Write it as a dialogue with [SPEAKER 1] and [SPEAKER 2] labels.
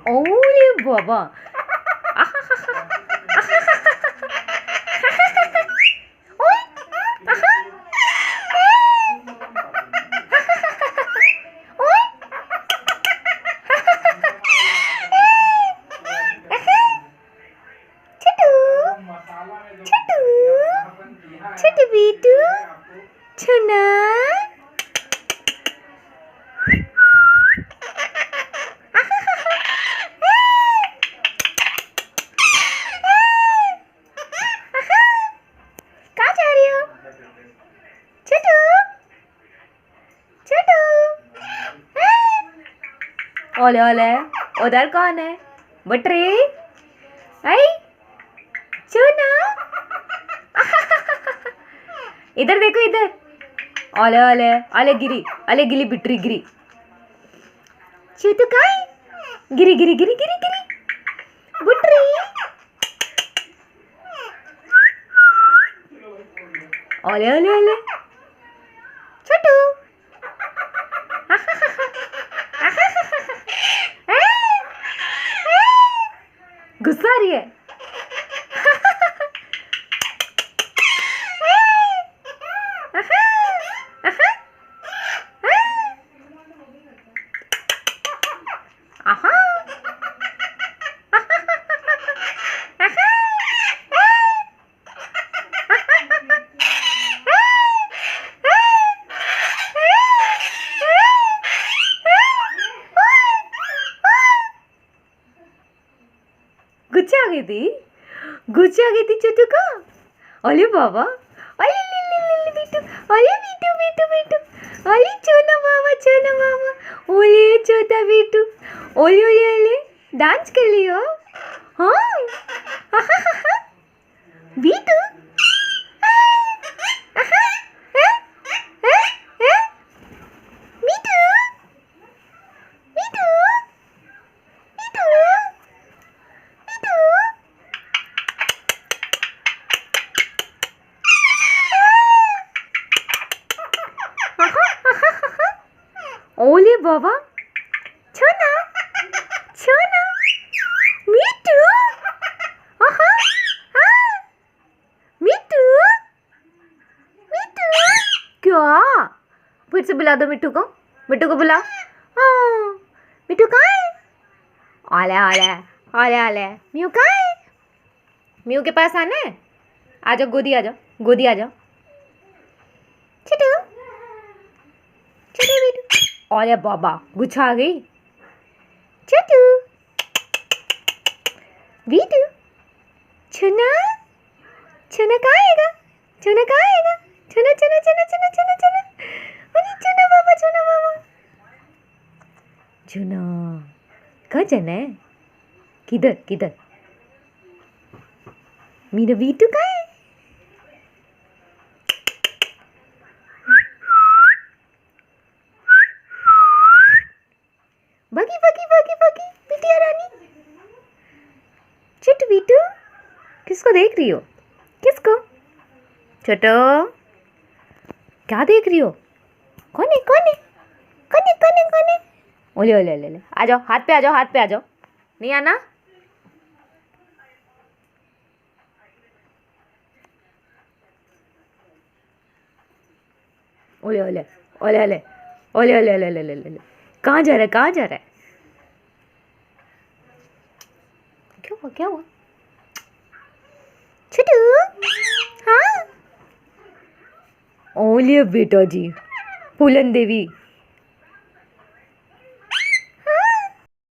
[SPEAKER 1] ओले बाबा छोटू बीटू छुना कहाँ जा रही हो छोटू छोटू ओले ओले उधर कौन है बटरी आई चुना इधर देखो इधर ओले ओले ओले गिरी बिटरी गिरी चूतू काय गिरी बुटरी ओले ओले ओले छोटू गुस्सा आ रही है गुस्सा आ गई थी चोटू का अरे बाबा अरे बीटू अरे बीटू अरे चोना मामा ओले छोटा बीटू ओले डांस कर लियो हाँ बीटू ओले बाबा छोना मिट्टू मिट्टू क्या फिर से बुला दो मिट्टू को बुला मिट्टू कहाँ है ओले म्यू कहाँ है म्यू के पास आना है आ जाओ गोदी आ जाओ छोटू बेटू अरे बाबा गुच्छा आ गई छोटू बीटू छुना कहाँ आएगा छुना अरे छुना बाबा छुना कहाँ जाना है किधर मेरा बीटू कहाँ है बगी बिटिया रानी छोटू बीटू किसको देख रही हो छोटो क्या देख रही हो कौन है ओले आ जाओ हाथ पे आ जाओ नहीं आना ओले कहाँ जा रहा है क्या हुआ छोटू हाँ ओले बेटा जी फूलन देवी